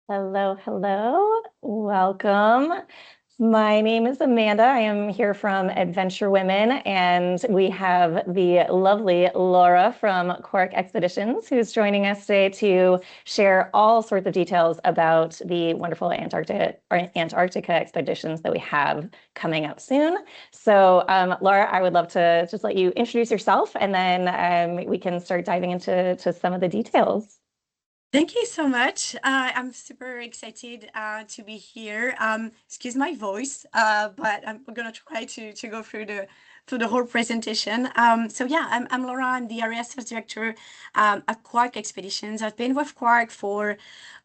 Hello, hello. Welcome. My name is Amanda. I am here from AdventureWomen, and we have the lovely Laura from Quark Expeditions, who's joining us today to share all sorts of details about the wonderful Antarctica expeditions that we have coming up soon. So, Laura, I would love to just let you introduce yourself, and then we can start diving into some of the details. Thank you so much. I'm super excited to be here. Excuse my voice, but I'm gonna try to go through the whole presentation. So yeah, I'm Laura. I'm the area sales director at Quark Expeditions. I've been with Quark for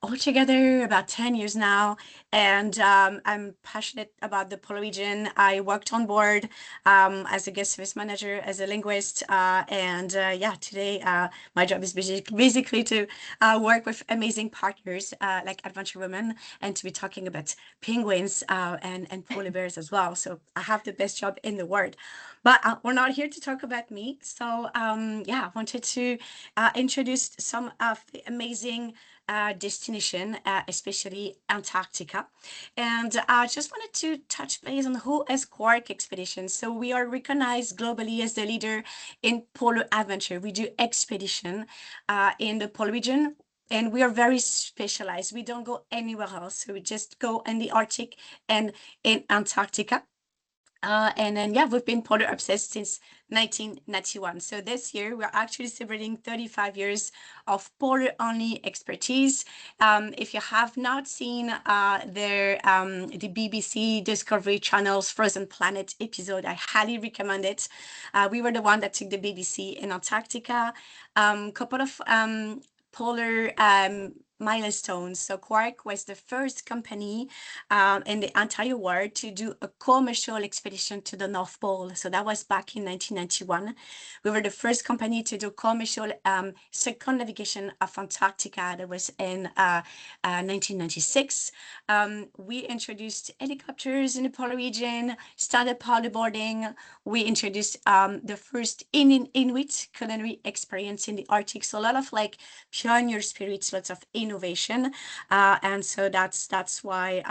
altogether about 10 years now, and I'm passionate about the Polar region. I worked on board as a guest service manager, as a linguist, and yeah, today my job is basically to work with amazing partners like AdventureWomen and to be talking about penguins and polar bears as well. So I have the best job in the world. But we're not here to talk about me. So yeah, I wanted to introduce some of the amazing destination, especially Antarctica. And I just wanted to touch base on who is Quark Expeditions. So we are recognized globally as the leader in polar adventure. We do expedition in the polar region, and we are very specialized. We don't go anywhere else. So we just go in the Arctic and in Antarctica. And then, yeah, we've been polar obsessed since 1991. So this year, we're actually celebrating 35 years of polar only expertise. If you have not seen the BBC Discovery Channel's Frozen Planet episode, I highly recommend it. We were the one that took the BBC in Antarctica. Couple of polar milestones. So Quark was the first company in the entire world to do a commercial expedition to the North Pole. So that was back in 1991. We were the first company to do commercial circumnavigation of Antarctica. That was in 1996. We introduced helicopters in the polar region, started paddleboarding. We introduced the first Inuit culinary experience in the Arctic. So a lot of like pioneer spirits, lots of innovation. And so that's why,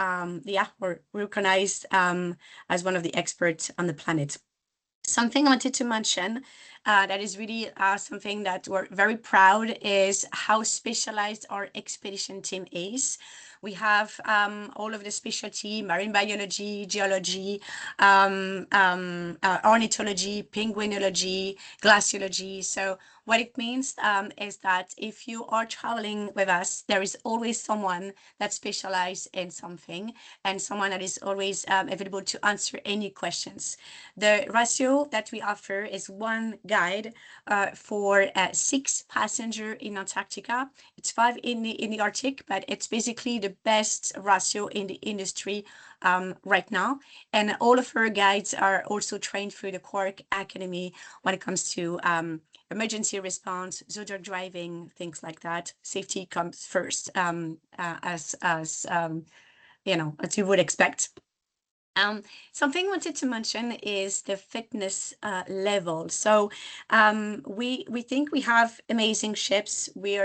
yeah, we're recognized as one of the experts on the planet. Something I wanted to mention that is really something that we're very proud is how specialized our expedition team is. We have all of the specialty, marine biology, geology, ornithology, penguinology, glaciology. So what it means is that if you are traveling with us, there is always someone that specializes in something and someone that is always available to answer any questions. The ratio that we offer is one guide for 6 passengers in Antarctica. It's 5 in the Arctic, but it's basically the best ratio in the industry right now. And all of our guides are also trained through the Quark Academy when it comes to emergency response, zodiac driving, things like that. Safety comes first, as you know, as you would expect. Something I wanted to mention is the fitness level. So we think we have amazing ships. We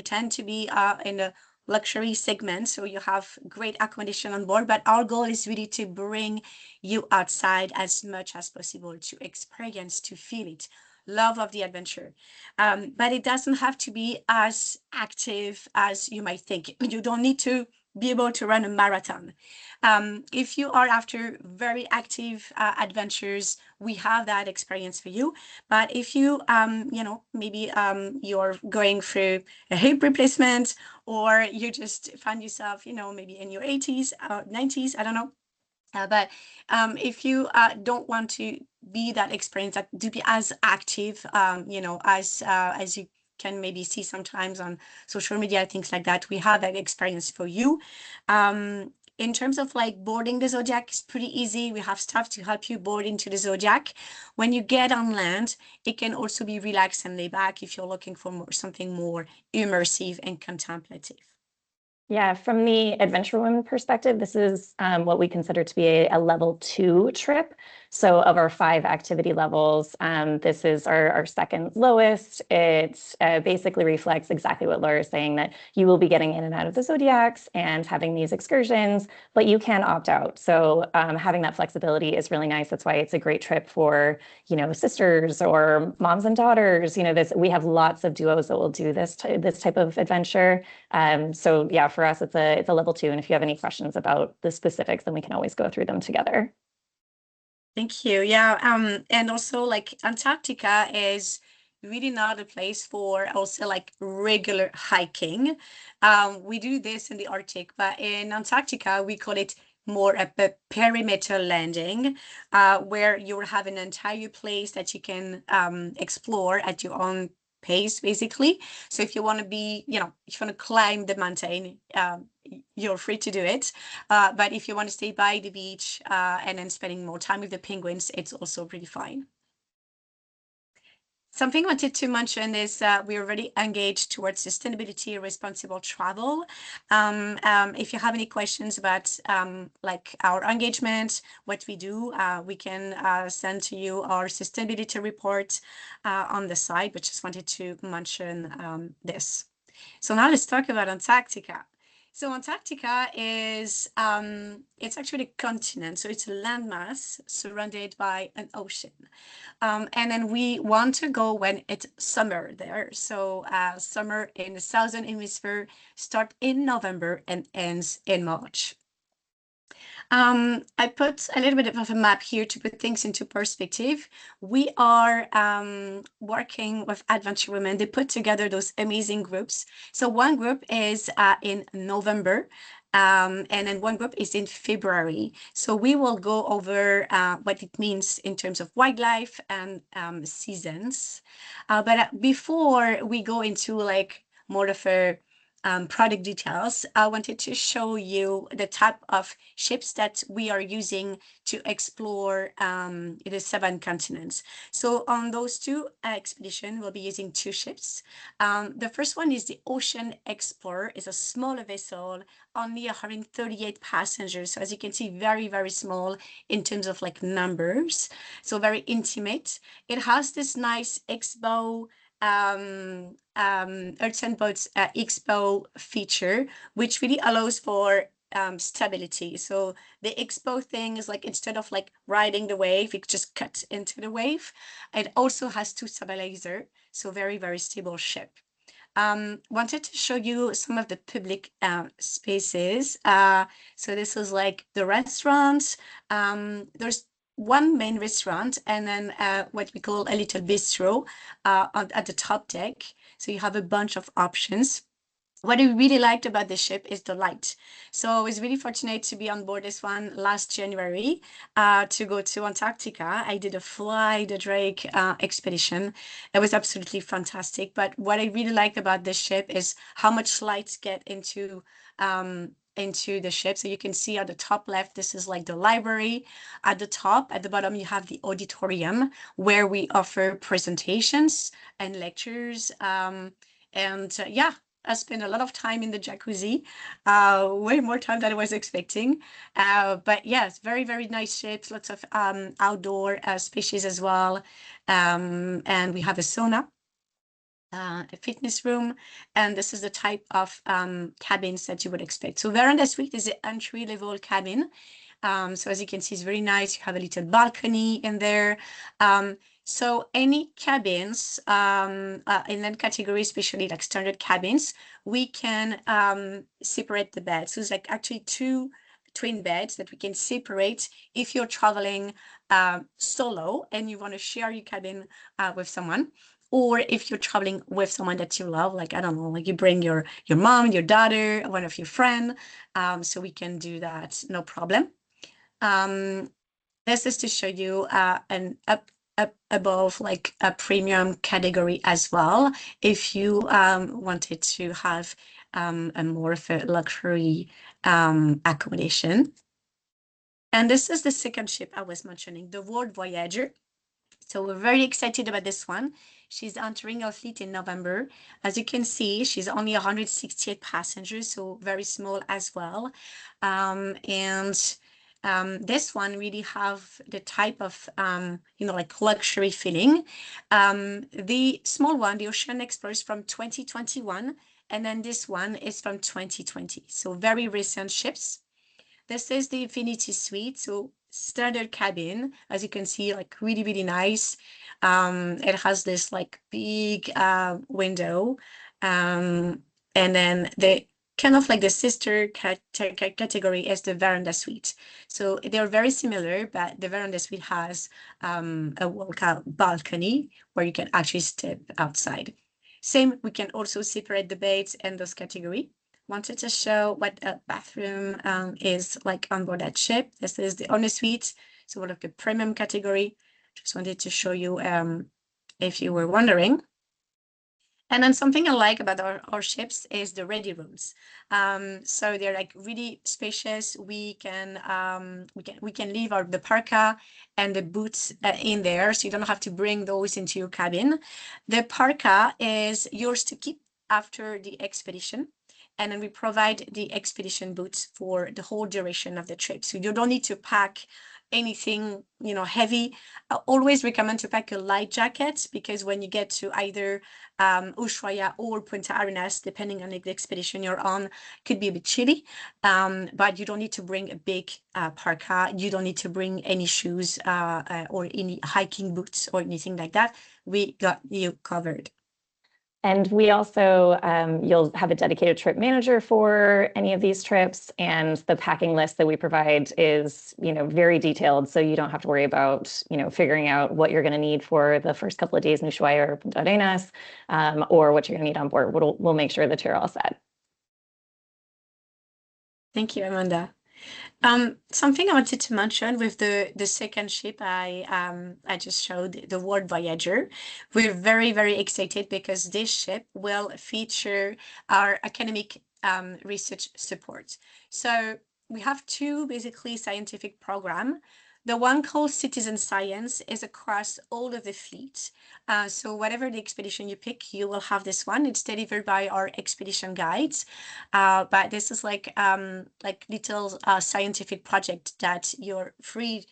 tend to be in the luxury segment, so you have great accommodation on board. But our goal is really to bring you outside as much as possible to experience, to feel it. Love of the adventure. But it doesn't have to be as active as you might think. You don't need to be able to run a marathon. If you are after very active adventures, we have that experience for you. But if you, you know, maybe you're going through a hip replacement, or you just find yourself, you know, maybe in your 80s, 90s, I don't know. But if you don't want to be that experience, that to be as active, you know, as you can maybe see sometimes on social media, things like that, we have that experience for you. In terms of like boarding the Zodiac, it's pretty easy. We have staff to help you board into the Zodiac. When you get on land, it can also be relaxed and laid back if you're looking for something more immersive and contemplative. Yeah, from the AdventureWomen perspective, this is what we consider to be a level 2 trip. So of our 5 activity levels, this is our second lowest. It basically reflects exactly what Laura is saying, that you will be getting in and out of the zodiacs and having these excursions, but you can opt out. So having that flexibility is really nice. That's why it's a great trip for, sisters or moms and daughters. We have lots of duos that will do this type of adventure. So yeah, for us, it's a level 2. And if you have any questions about the specifics, then we can always go through them together. Thank you. Yeah. And also like Antarctica is really not a place for also like regular hiking. We do this in the Arctic, but in Antarctica, we call it more a perimeter landing, where you'll have an entire place that you can explore at your own pace, basically. So if you want to be, if you want to climb the mountain, you're free to do it. But if you want to stay by the beach and then spending more time with the penguins, it's also pretty fine. Something I wanted to mention is we're already engaged towards sustainability, responsible travel. If you have any questions about like our engagement, what we do, we can send to you our sustainability report on the site, but just wanted to mention this. So now let's talk about Antarctica. So Antarctica is, it's actually a continent. So it's a landmass surrounded by an ocean. And then we want to go when it's summer there. So summer in the southern hemisphere start in November and ends in March. I put a little bit of a map here to put things into perspective. We are working with AdventureWomen. They put together those amazing groups. So one group is in November, and then one group is in February. So we will go over what it means in terms of wildlife and seasons. But before we go into like more of a product details, I wanted to show you the type of ships that we are using to explore the 7 continents. So on those 2 expeditions, we'll be using 2 ships. The first one is the Ocean Explorer. It's a smaller vessel, only 138 passengers. So as you can see, very, very small in terms of like numbers. So very intimate. It has this nice X-bow Earths and Boats Expo feature, which really allows for stability. So the Expo thing is like, instead of like riding the wave, it just cuts into the wave. It also has 2 stabilizers, so very, very stable ship. Wanted to show you some of the public spaces. So this is like the restaurants. There's one main restaurant and then what we call a little bistro at the top deck. So you have a bunch of options. What I really liked about the ship is the light. So I was really fortunate to be on board this one last January to go to Antarctica. I did a Fly the Drake expedition. It was absolutely fantastic. But what I really liked about this ship is how much light get into the ship. So you can see at the top left, this is like the library. At the top, at the bottom, you have the auditorium where we offer presentations and lectures. Yeah, I spent a lot of time in the jacuzzi, way more time than I was expecting. But yes, very, very nice ships, lots of outdoor species as well. And we have a sauna, a fitness room, and this is the type of cabins that you would expect. So Veranda Suite is the entry-level cabin. So as you can see, it's very nice. You have a little balcony in there. So any cabins in that category, especially like standard cabins, we can separate the beds. So it's like actually 2 twin beds that we can separate if you're traveling solo and you want to share your cabin with someone. Or if you're traveling with someone that you love, like, I don't know, like you bring your mom, your daughter, one of your friends, so we can do that, no problem. This is to show you an up above like a premium category as well, if you wanted to have a more of a luxury accommodation. And this is the second ship I was mentioning, the World Voyager. So we're very excited about this one. She's entering our fleet in November. As you can see, she's only 168 passengers, so very small as well. And This one really have the type of, like luxury feeling. The small one, the Ocean Explorer, is from 2021, and then this one is from 2020. So very recent ships. This is the Infinity Suite. So standard cabin, as you can see, like really, really nice. It has this like big window. And then the kind of like the sister category is the veranda suite. So they're very similar, but the veranda suite has a walkout balcony where you can actually step outside. Same, we can also separate the beds and those category. Wanted to show what a bathroom is like on board that ship. This is the owner suite, so one of the premium category. Just wanted to show you if you were wondering. And then something I like about our ships is the ready rooms. So they're like really spacious. We can leave the parka and the boots in there, so you don't have to bring those into your cabin. The parka is yours to keep after the expedition. And then we provide the expedition boots for the whole duration of the trip. So you don't need to pack anything, heavy. I always recommend to pack a light jacket, because when you get to either Ushuaia or Punta Arenas, depending on the expedition you're on, could be a bit chilly. But you don't need to bring a big parka. You don't need to bring any shoes or any hiking boots or anything like that. We got you covered. And we also, you'll have a dedicated trip manager for any of these trips, and the packing list that we provide is, very detailed, so you don't have to worry about, figuring out what you're going to need for the first couple of days in Ushuaia or Punta Arenas, or what you're going to need on board. We'll make sure that you're all set. Thank you, Amanda. Something I wanted to mention with the second ship I just showed, the World Voyager. We're very, very excited because this ship will feature our academic research support. So we have two basically scientific programs. The one called Citizen Science is across all of the fleet. So whatever the expedition you pick, you will have this one. It's delivered by our expedition guides. But this is like little scientific project that you're free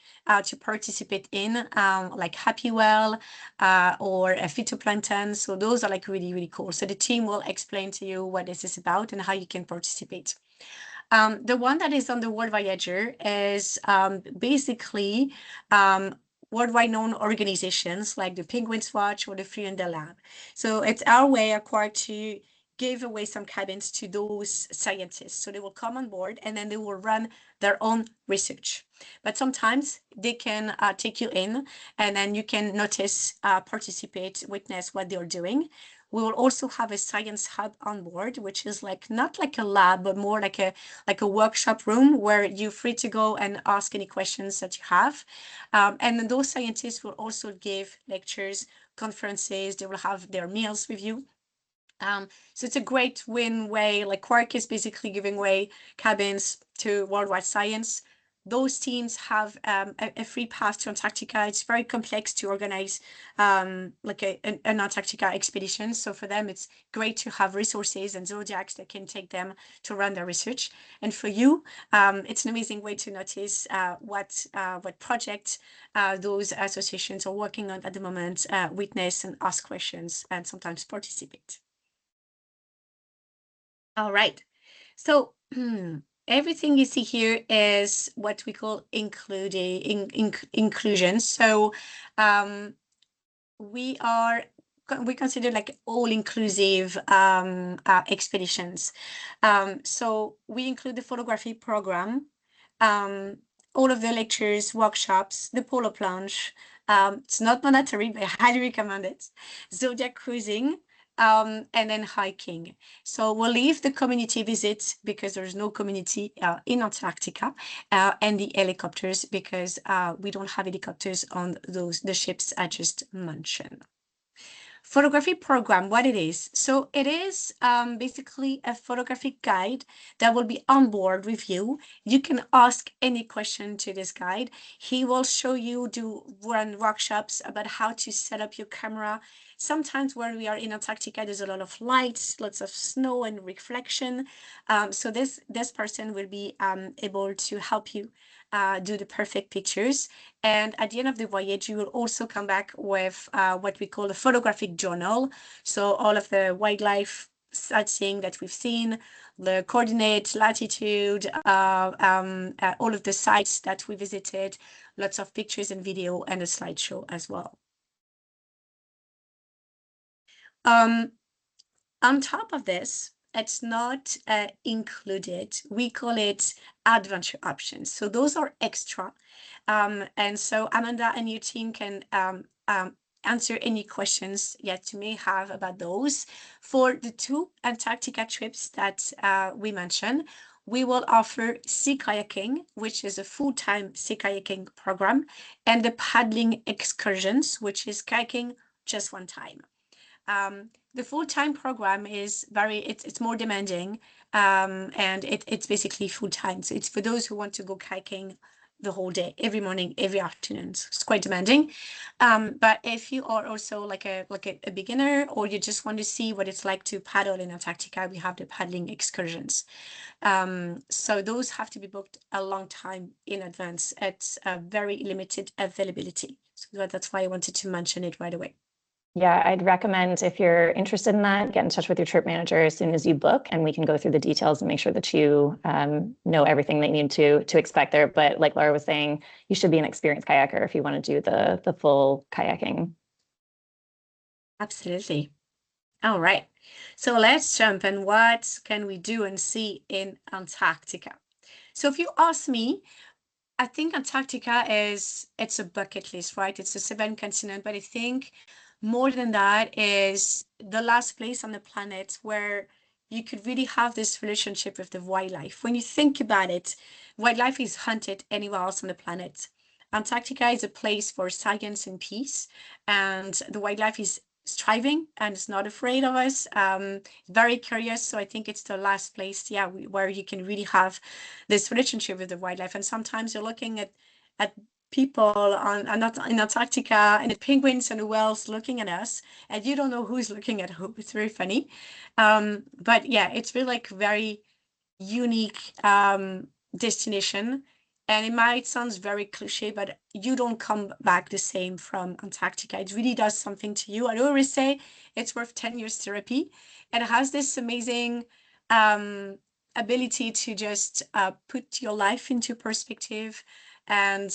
to participate in, like Happy Well or a phytoplankton. So those are like really, really cool. So the team will explain to you what this is about and how you can participate. The one that is on the World Voyager is basically worldwide known organizations like the Penguins Watch or the Free and the Lab. So it's our way acquired to give away some cabins to those scientists. So they will come on board and then they will run their own research. But sometimes they can take you in, and then you can notice, participate, witness what they're doing. We will also have a science hub on board, which is like not like a lab, but more like a workshop room where you're free to go and ask any questions that you have. And then those scientists will also give lectures, conferences. They will have their meals with you. So it's a great win way. Like Quark is basically giving away cabins to worldwide science. Those teams have a free path to Antarctica. It's very complex to organize like an Antarctica expedition. So for them, it's great to have resources and zodiacs that can take them to run their research. And for you, it's an amazing way to notice what projects those associations are working on at the moment, witness and ask questions, and sometimes participate. All right. So everything you see here is what we call inclusion. So we consider like all-inclusive expeditions. So we include the photography program, all of the lectures, workshops, the polo plunge. It's not mandatory, but I highly recommend it. Zodiac cruising, and then hiking. So we'll leave the community visits because there's no community in Antarctica, and the helicopters because we don't have helicopters on the ships I just mentioned. Photography program, what it is. So it is basically a photographic guide that will be on board with you. You can ask any question to this guide. He will show you, run workshops about how to set up your camera, Sometimes when we are in Antarctica, there's a lot of light, lots of snow and reflection. So this person will be able to help you do the perfect pictures. And at the end of the voyage, you will also come back with what we call a photographic journal. So all of the wildlife sightseeing that we've seen, the coordinates, latitude, all of the sites that we visited, lots of pictures and video, and a slideshow as well. On top of this, it's not included. We call it adventure options. So those are extra. And so Amanda and your team can answer any questions yet you may have about those. For the 2 Antarctica trips that we mentioned, we will offer sea kayaking, which is a full-time sea kayaking program, and the paddling excursions, which is kayaking just one time. The full-time program is it's more demanding, and it's basically full-time. So it's for those who want to go kayaking the whole day, every morning, every afternoon. So it's quite demanding. But if you are also like a beginner, or you just want to see what it's like to paddle in Antarctica, we have the paddling excursions. So those have to be booked a long time in advance. It's a very limited availability. So that's why I wanted to mention it right away. Yeah, I'd recommend, if you're interested in that, get in touch with your trip manager as soon as you book, and we can go through the details and make sure that you know everything that you need to expect there. But like Laura was saying, you should be an experienced kayaker if you want to do the full kayaking. Absolutely. All right. So let's jump in. What can we do and see in Antarctica? So if you ask me, I think Antarctica it's a bucket list, right? It's a 7th continent, but I think more than that is the last place on the planet where you could really have this relationship with the wildlife. When you think about it, wildlife is hunted anywhere else on the planet. Antarctica is a place for science and peace, and the wildlife is striving and is not afraid of us. Very curious. So I think it's the last place, yeah, where you can really have this relationship with the wildlife. And sometimes you're looking at people not in Antarctica, and the penguins and the whales looking at us, and you don't know who's looking at who. It's very funny. But yeah, it's really like very unique destination. And it might sound very cliche, but you don't come back the same from Antarctica. It really does something to you. I always say it's worth 10 years therapy. And it has this amazing ability to just put your life into perspective. And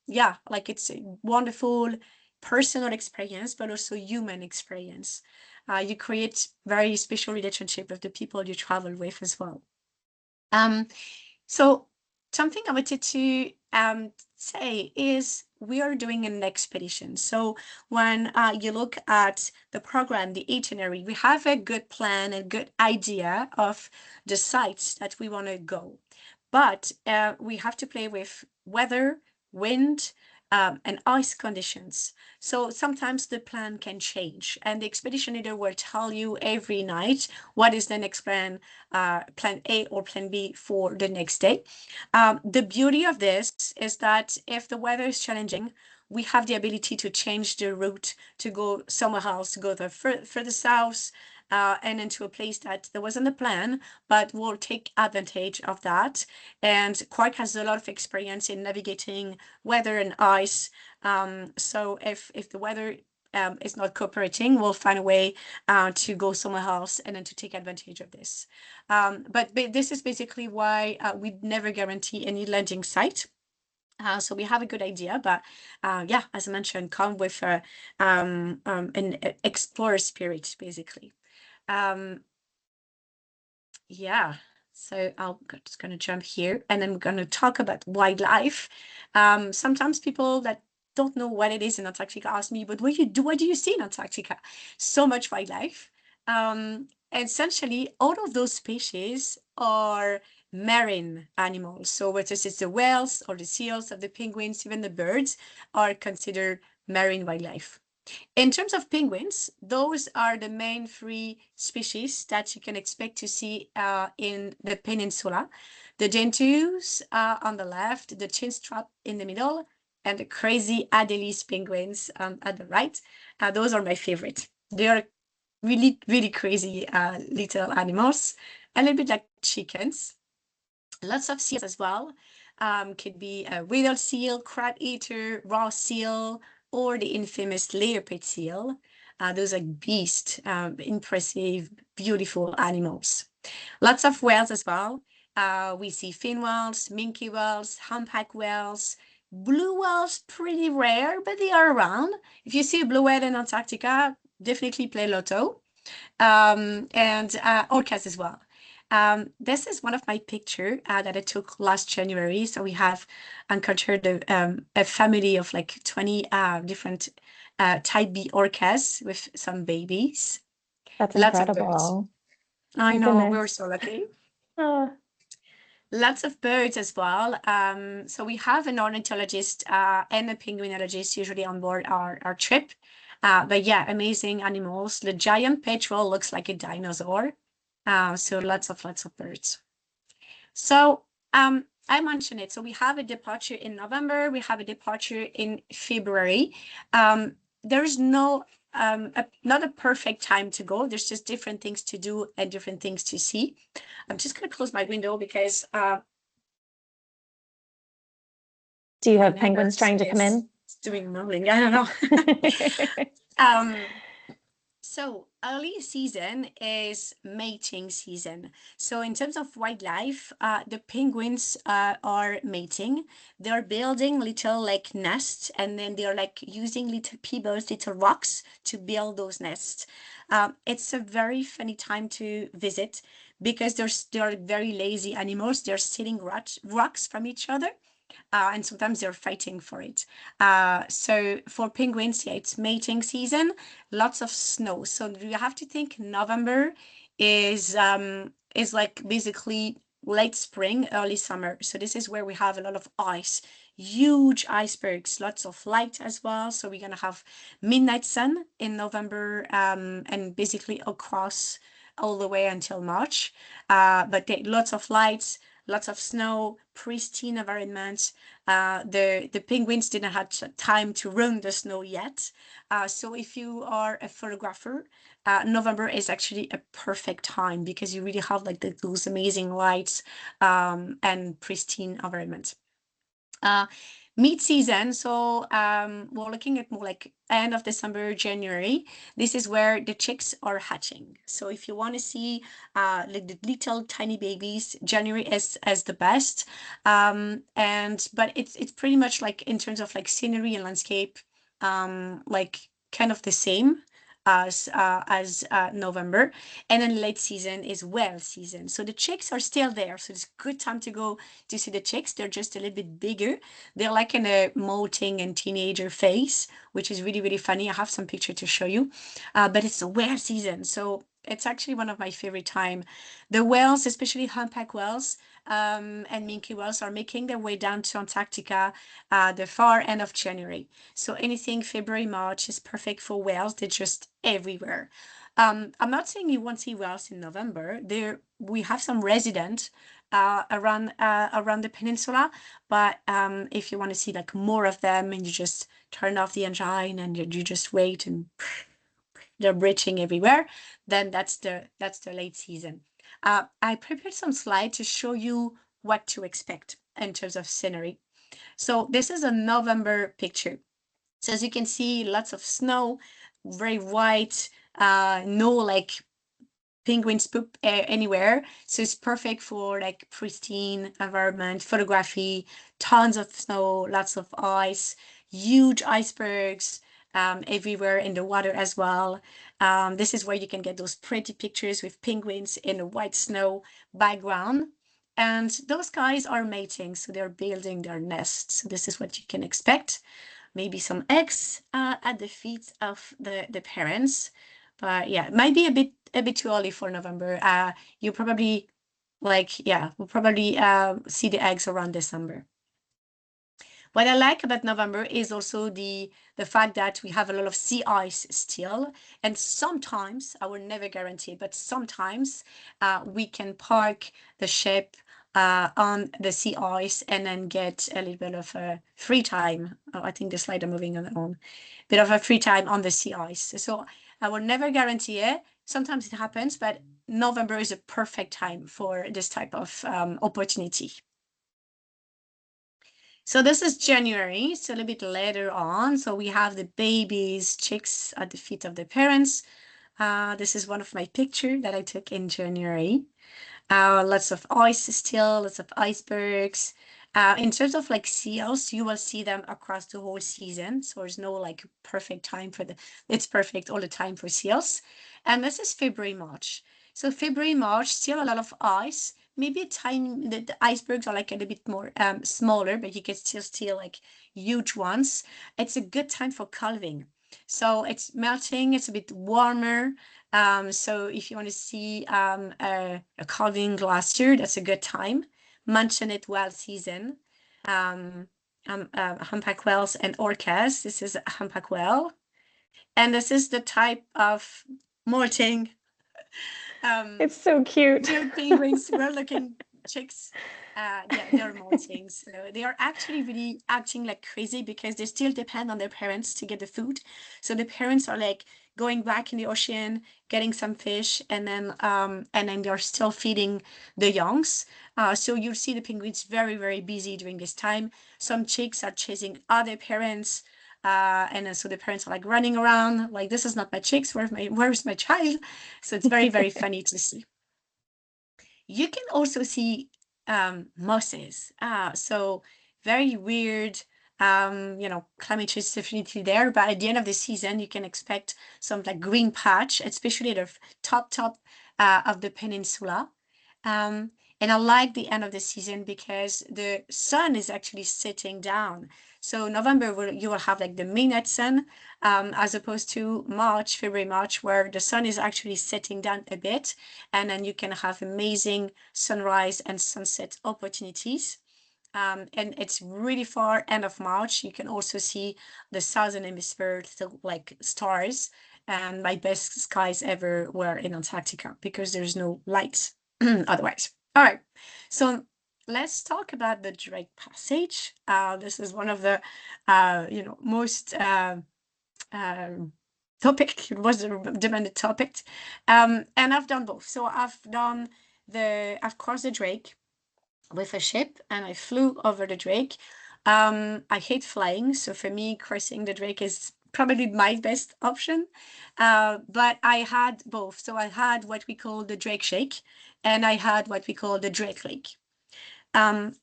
yeah, like it's a wonderful personal experience, but also human experience. You create very special relationship with the people you travel with as well. So something I wanted to say is we are doing an expedition. So when you look at the program, the itinerary, we have a good plan, a good idea of the sites that we want to go. But we have to play with weather, wind, and ice conditions. So sometimes the plan can change, and the expedition leader will tell you every night what is the next plan, plan A or plan B for the next day. The beauty of this is that if the weather is challenging, we have the ability to change the route to go somewhere else, to go further south, and into a place that there wasn't a plan, but we'll take advantage of that. And Quark has a lot of experience in navigating weather and ice. So if the weather is not cooperating, we'll find a way to go somewhere else and then to take advantage of this. But this is basically why we never guarantee any landing site. So we have a good idea, but yeah, as I mentioned, come with an explorer spirit, basically. Yeah, so I'm just going to jump here, and then we're going to talk about wildlife. Sometimes people that don't know what it is in Antarctica ask me, but what do you see in Antarctica? So much wildlife. Essentially, all of those species are marine animals. So whether it's the whales or the seals or the penguins, even the birds are considered marine wildlife. In terms of penguins, those are the main 3 species that you can expect to see in the peninsula. The gentoos on the left, the chinstrap in the middle, and the crazy Adelis penguins at the right. Those are my favorite. They are really, really crazy little animals, a little bit like chickens. Lots of seals as well. Could be a whale seal, crab eater, raw seal, or the infamous leopard seal. Those are beast, impressive, beautiful animals. Lots of whales as well. We see fin whales, minke whales, humpback whales, blue whales, pretty rare, but they are around. If you see a blue whale in Antarctica, definitely play lotto. And orcas as well. This is one of my picture that I took last January. So we have encountered a family of like 20 different type B orcas with some babies. That's Lots of birds. incredible. I My know, we're goodness. so lucky. Oh, Lots of birds as well. So we have an ornithologist and a penguinologist usually on board our trip. But yeah, amazing animals. The giant petrel looks like a dinosaur. So lots of birds. So I mentioned it. So we have a departure in November. We have a departure in February. There's no not a perfect time to go. There's just different things to do and different things to see. I'm just going to close my window because do you my have penguins neighbors trying to come in? is doing mowing. I don't know. So early season is mating season. So in terms of wildlife, the penguins are mating. They're building little like nests, and then they're like using little pebbles, little rocks to build those nests. It's a very funny time to visit because they're very lazy animals. They're stealing rocks from each other. And sometimes they're fighting for it. So for penguins, yeah, it's mating season, lots of snow. So you have to think November is like basically late spring, early summer. So this is where we have a lot of ice, huge icebergs, lots of light as well. So we're gonna have midnight sun in November and basically across all the way until March. But lots of lights, lots of snow, pristine environment. The penguins didn't have time to run the snow yet. So if you are a photographer, November is actually a perfect time because you really have like those amazing lights and pristine environment. Mid season, so we're looking at more like end of December, January. This is where the chicks are hatching. So if you want to see like the little tiny babies, January is as the best. But it's pretty much like in terms of like scenery and landscape, like kind of the same as November. And then late season is whale season. So the chicks are still there. So it's a good time to go to see the chicks. They're just a little bit bigger. They're like in a molting and teenager phase, which is really, really funny. I have some picture to show you. But it's the whale season. So it's actually one of my favorite time. The whales, especially humpback whales and minke whales, are making their way down to Antarctica the far end of January. So anything February, March is perfect for whales. They're just everywhere. I'm not saying you won't see whales in November. We have some resident around the peninsula, but if you want to see like more of them, and you just turn off the engine and you just wait and they're breaching everywhere, then that's the late season. I prepared some slides to show you what to expect in terms of scenery. So this is a November picture. So as you can see, lots of snow, very white, no like penguins poop anywhere. So it's perfect for like pristine environment, photography, tons of snow, lots of ice, huge icebergs everywhere in the water as well. This is where you can get those pretty pictures with penguins in a white snow background. And those guys are mating, so they're building their nests. So this is what you can expect. Maybe some eggs at the feet of the parents. But yeah, it might be a bit too early for November. You probably we'll probably see the eggs around December. What I like about November is also the fact that we have a lot of sea ice still, and sometimes I will never guarantee it, but sometimes we can park the ship on the sea ice and then get a little bit of a free time. Oh, I think the slide are moving on. Bit of a free time on the sea ice. So I will never guarantee it. Sometimes it happens, but November is a perfect time for this type of opportunity. So this is January, so a little bit later on. So we have the babies, chicks at the feet of their parents. This is one of my pictures that I took in January. Lots of ice still, lots of icebergs. In terms of like seals, you will see them across the whole season. So there's no like perfect time for it's perfect all the time for seals. And this is February, March. So February, March, still a lot of ice. Maybe a tiny, the icebergs are like a little bit more smaller, but you can still see like huge ones. It's a good time for calving. So it's melting, it's a bit warmer. So if you want to see a calving glacier, that's a good time. Mention it whale season. Humpback whales and orcas. This is a humpback whale. And this is the type of molting. It's so cute. Cute penguins, well-looking chicks. Yeah, they're molting. So they are actually really acting like crazy because they still depend on their parents to get the food. So the parents are like going back in the ocean, getting some fish, and then they're still feeding the youngs. So you'll see the penguins very, very busy during this time. Some chicks are chasing other parents. And then so the parents are like running around, like, this is not my chicks, where's my child? So it's very, very funny to see. You can also see mosses. So very weird, climate change is definitely there, but at the end of the season, you can expect some like green patch, especially at the top of the peninsula. And I like the end of the season because the sun is actually sitting down. So November, you will have like the midnight sun, as opposed to March, February, March, where the sun is actually setting down a bit. And then you can have amazing sunrise and sunset opportunities. And it's really far end of March. You can also see the southern hemisphere, so like stars. And my best skies ever were in Antarctica because there's no light otherwise. All right, so let's talk about the Drake Passage. This is one of the, most topic. It was a demanded topic, and I've done both. So I've crossed the Drake with a ship, and I flew over the Drake. I hate flying, so for me, crossing the Drake is probably my best option. But I had both. So I had what we call the Drake Shake, and I had what we call the Drake Lake. In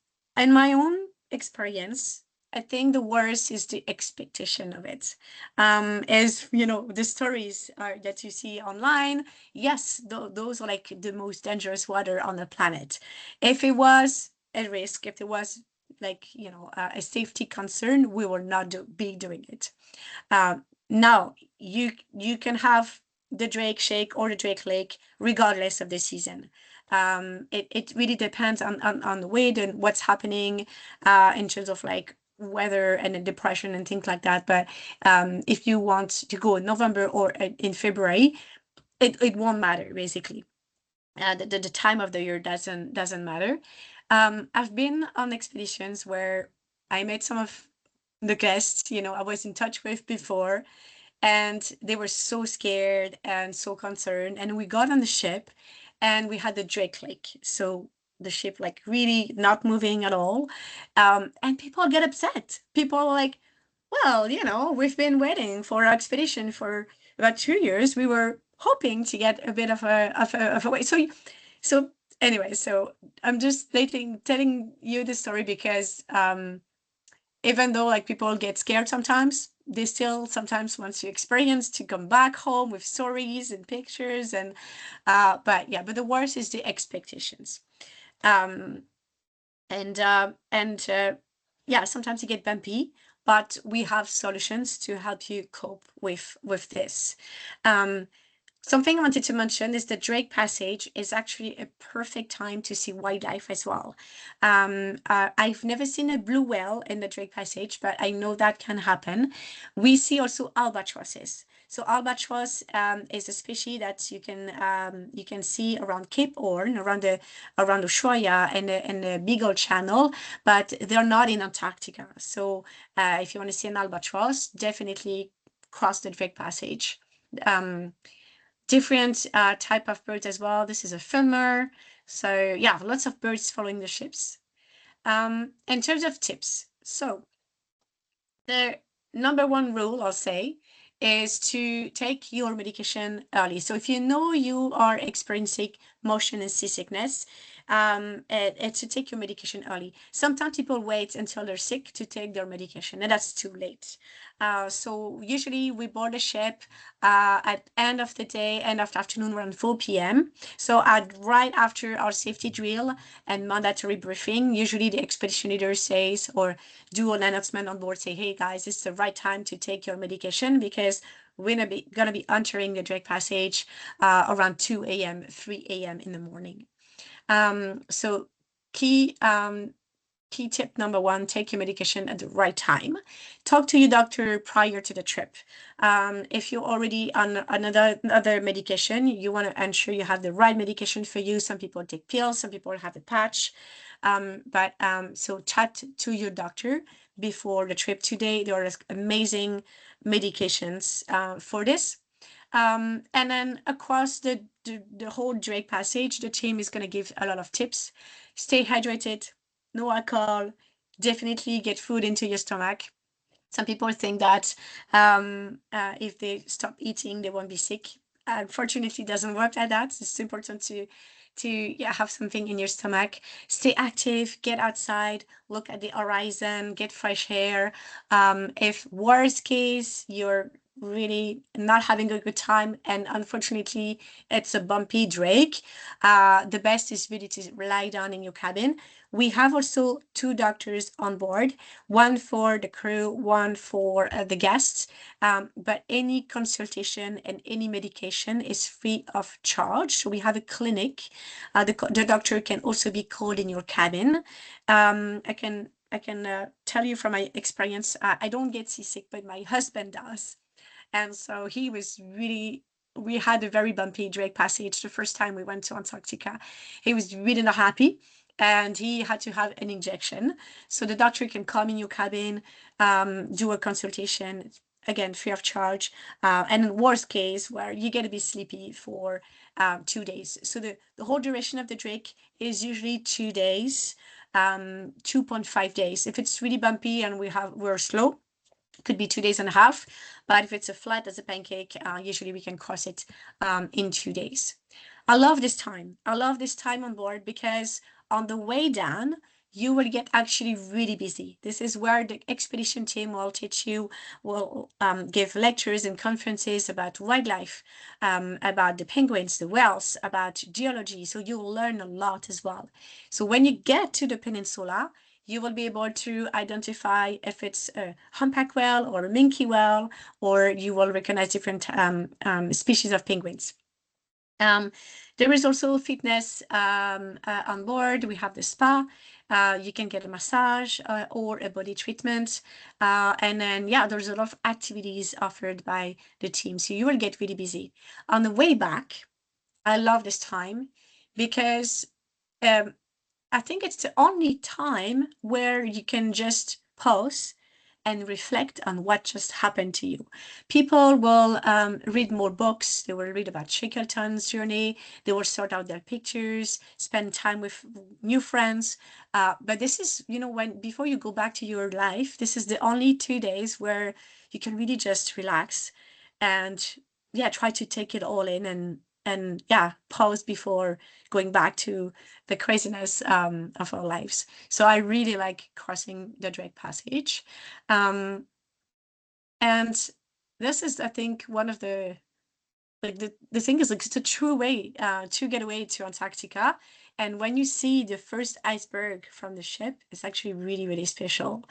my own experience, I think the worst is the expectation of it. As you know, the stories that you see online, yes, those are like the most dangerous water on the planet. If it was a risk, if it was like, a safety concern, we will not be doing it. Now, you can have the Drake Shake or the Drake Lake regardless of the season. It really depends on the wind and what's happening in terms of like weather and the depression and things like that. But if you want to go in November or in February, it won't matter basically. The time of the year doesn't matter. I've been on expeditions where I met some of the guests, I was in touch with before, and they were so scared and so concerned. And we got on the ship and we had the Drake Lake. So the ship like really not moving at all. And people get upset. People are like, well, we've been waiting for our expedition for about 2 years. We were hoping to get a bit of a way. So anyway, so I'm just telling you the story because even though like people get scared sometimes, they still sometimes want to experience to come back home with stories and pictures and but the worst is the expectations. um and yeah, sometimes you get bumpy, but we have solutions to help you cope with this. Something I wanted to mention is the Drake Passage is actually a perfect time to see wildlife as well. I've never seen a blue whale in the Drake Passage, but I know that can happen. We see also albatrosses. So albatross is a species that you can see around Cape Horn, around the Ushuaia and the Beagle Channel, but they're not in Antarctica. So if you want to see an albatross, definitely cross the Drake Passage. Different type of birds as well. This is a fulmar. So yeah, lots of birds following the ships. In terms of tips, so the number one rule I'll say is to take your medication early. So if you know you are experiencing motion and seasickness, it's to take your medication early. Sometimes people wait until they're sick to take their medication, and that's too late. So usually we board a ship at end of the day, end of the afternoon, around 4 p.m. So right after our safety drill and mandatory briefing, usually the expedition leader says or do an announcement on board, say, hey guys, it's the right time to take your medication because we're gonna be entering the Drake Passage around 2 a.m., 3 a.m. in the morning. So key tip number one, take your medication at the right time. Talk to your doctor prior to the trip. If you're already on another medication, you want to ensure you have the right medication for you. Some people take pills, some people have a patch. So chat to your doctor before the trip. Today, there are amazing medications for this. And then across the whole Drake Passage, the team is going to give a lot of tips. Stay hydrated, no alcohol, definitely get food into your stomach. Some people think that if they stop eating, they won't be sick. Unfortunately, it doesn't work like that. It's important to have something in your stomach. Stay active, get outside, look at the horizon, get fresh air. If worst case, you're really not having a good time and unfortunately it's a bumpy Drake, the best is really to lie down in your cabin. We have also two doctors on board, one for the crew, one for the guests. But any consultation and any medication is free of charge. So we have a clinic. The doctor can also be called in your cabin. I can tell you from my experience, I don't get seasick, but my husband does. And so he was really, we had a very bumpy Drake Passage the first time we went to Antarctica. He was really not happy and he had to have an injection. So the doctor can come in your cabin, do a consultation, again, free of charge. And in worst case, where you get to be sleepy for 2 days. So the whole duration of the Drake is usually 2 days, 2.5 days. If it's really bumpy and we're slow, could be 2 days and a half, but if it's a flat as a pancake, usually we can cross it in 2 days. I love this time. I love this time on board because on the way down, you will get actually really busy. This is where the expedition team will teach you, will give lectures and conferences about wildlife, about the penguins, the whales, about geology. So you'll learn a lot as well. So when you get to the peninsula, you will be able to identify if it's a humpback whale or a minke whale, or you will recognize different species of penguins. There is also fitness on board. We have the spa. You can get a massage or a body treatment. And then, yeah, there's a lot of activities offered by the team. So you will get really busy. On the way back, I love this time because I think it's the only time where you can just pause and reflect on what just happened to you. People will read more books. They will read about Shackleton's journey. They will sort out their pictures, spend time with new friends. But this is, when before you go back to your life, this is the only 2 days where you can really just relax and yeah, try to take it all in and yeah, pause before going back to the craziness of our lives. So I really like crossing the Drake Passage. And this is, I think, one of the thing is, like, it's a true way to get away to Antarctica. And when you see the first iceberg from the ship, it's actually really, really special.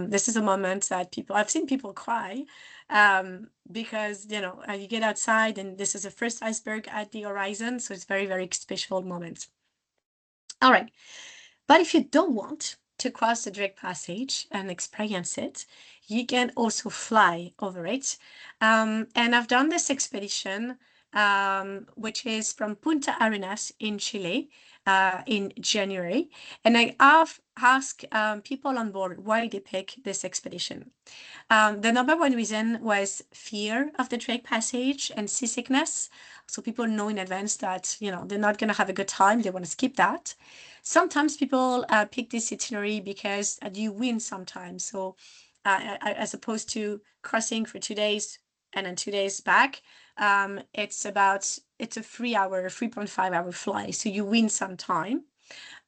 This is a moment that I've seen people cry because, you get outside and this is the first iceberg at the horizon. So it's very, very special moment. All right. But if you don't want to cross the Drake Passage and experience it, you can also fly over it. And I've done this expedition, which is from Punta Arenas in Chile in January. And I have asked people on board why they pick this expedition. The number one reason was fear of the Drake Passage and seasickness. So people know in advance that, you know, they're not going to have a good time. They want to skip that. Sometimes people pick this itinerary because you win sometimes. So as opposed to crossing for 2 days and then 2 days back, it's a 3 hour, 3.5 hour flight. So you win some time.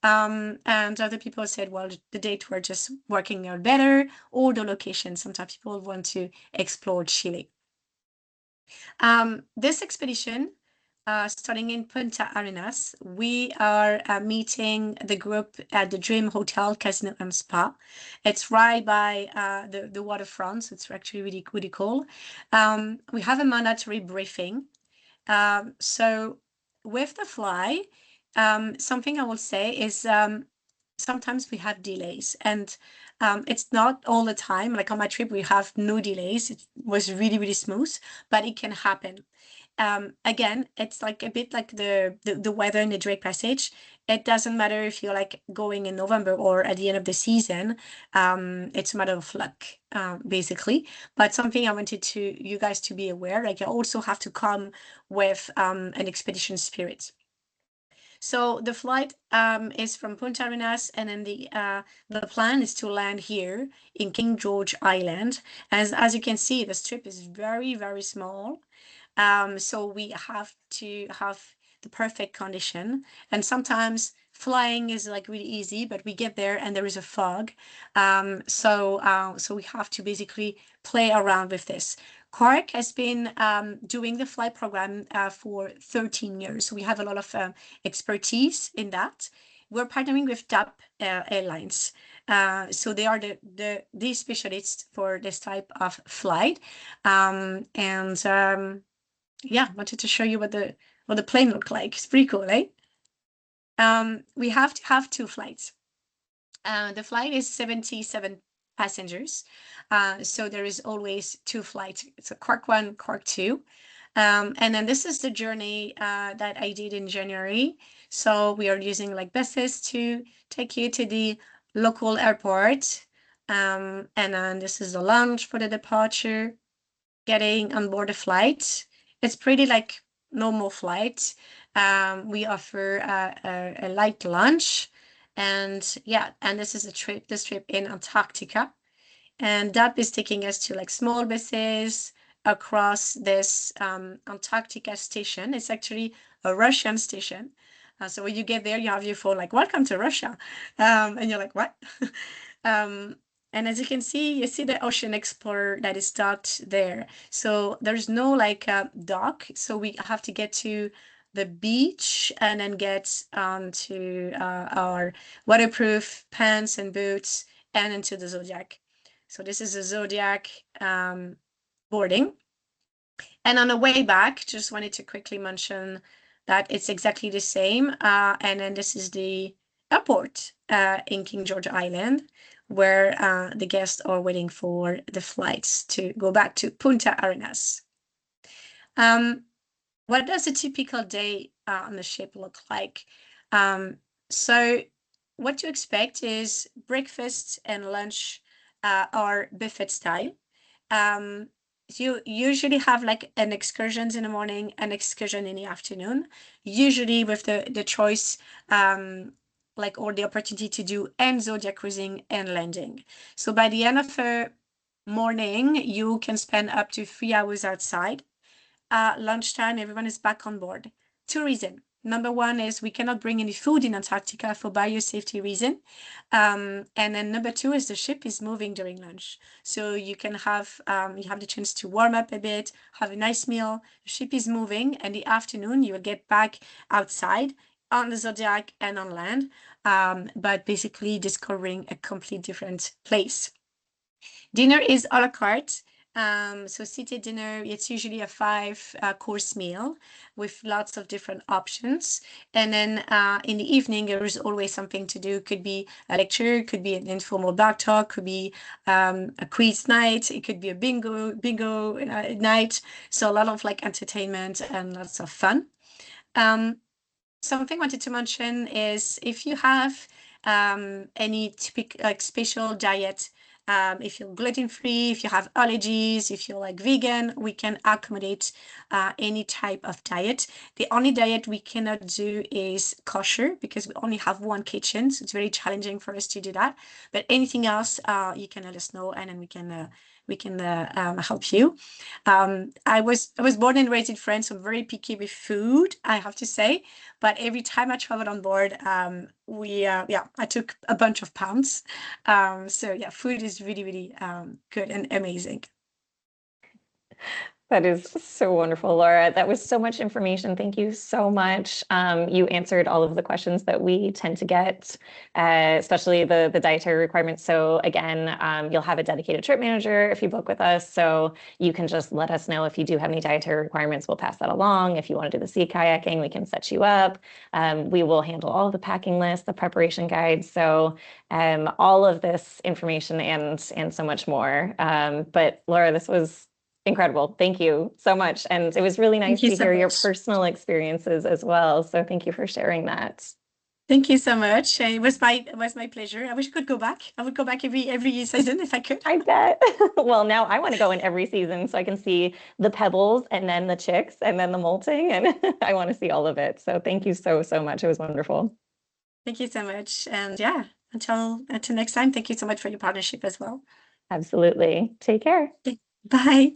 And other people said, well, the date were just working out better, or the location. Sometimes people want to explore Chile. This expedition, starting in Punta Arenas, we are meeting the group at the Dream Hotel, Casino and Spa. It's right by the waterfront, so it's actually really, really cool. We have a mandatory briefing. So with the fly, something I will say is sometimes we have delays, and it's not all the time. Like on my trip, we have no delays. It was really, really smooth, but it can happen. Again, it's like a bit like the weather in the Drake Passage. It doesn't matter if you're like going in November or at the end of the season. It's a matter of luck, basically. But something I wanted you guys to be aware, like you also have to come with an expedition spirit. So the flight is from Punta Arenas, and then the plan is to land here in King George Island. As you can see, the strip is very, very small. So we have to have the perfect condition. And sometimes flying is like really easy, but we get there and there is a fog. So we have to basically play around with this. Cork has been doing the flight program for 13 years. So we have a lot of expertise in that. We're partnering with TAP Airlines. So they are the specialists for this type of flight. Yeah, wanted to show you what the plane looked like. It's pretty cool, eh? We have to have two flights. The flight is 77 passengers. So there is always two flights. It's a Cork 1, Cork 2. And then this is the journey that I did in January. So we are using like buses to take you to the local airport. And then this is the lounge for the departure. Getting on board the flight. It's pretty like normal flight. We offer a light lunch, and yeah, and this is this trip in Antarctica, and that is taking us to like small buses across this Antarctica station. It's actually a Russian station. So when you get there, you have your phone like, welcome to Russia. And you're like, what? And as you can see, you see the Ocean Explorer that is docked there. So there's no like dock. So we have to get to the beach and then get onto our waterproof pants and boots and into the Zodiac. So this is a Zodiac boarding. And on the way back, just wanted to quickly mention that it's exactly the same. And then this is the airport in King George Island, where the guests are waiting for the flights to go back to Punta Arenas. What does a typical day on the ship look like? So what you expect is breakfast and lunch are buffet style. You usually have like an excursions in the morning, an excursion in the afternoon, usually with the choice like or the opportunity to do and Zodiac cruising and landing. So by the end of the morning, you can spend up to 3 hours outside. Lunchtime, everyone is back on board. Two reasons. Number one is we cannot bring any food in Antarctica for biosafety reason. And then number two is the ship is moving during lunch. So you can have the chance to warm up a bit, have a nice meal. The ship is moving, and the afternoon you will get back outside on the Zodiac and on land, but basically discovering a complete different place. Dinner is a la carte. So city dinner, it's usually a five course meal with lots of different options. And then in the evening, there is always something to do. Could be a lecture, could be an informal bar talk, could be a quiz night, it could be a bingo night. So a lot of like entertainment and lots of fun. Um, Something I wanted to mention is if you have any typical like special diet, if you're gluten free, if you have allergies, if you're like vegan, we can accommodate any type of diet. The only diet we cannot do is kosher because we only have one kitchen, so it's very challenging for us to do that. But anything else, you can let us know, and then we can help you. I was born and raised in France, so I'm very picky with food, I have to say. But every time I traveled on board, I took a bunch of pounds. So yeah, food is really, really good and amazing. That is so wonderful, Laura. That was so much information. Thank you so much. You answered all of the questions that we tend to get, especially the dietary requirements. So again, you'll have a dedicated trip manager if you book with us. So you can just let us know if you do have any dietary requirements. We'll pass that along. If you want to do the sea kayaking, we can set you up. We will handle all of the packing list, the preparation guides. So all of this information and so much more. But Laura, this was incredible. Thank you so much. And it was really nice Thank you to so hear your much. personal experiences as well. So thank you for sharing that. Thank you so much. It was my pleasure. I wish I could go back. I would go back every season if I could. I bet. Well, now I want to go in every season so I can see the pebbles and then the chicks and then the molting. And I want to see all of it. So thank you so, so much. It was wonderful. Thank you so much. And yeah, until next time, thank you so much for your partnership as well. Absolutely. Take care. Okay, bye.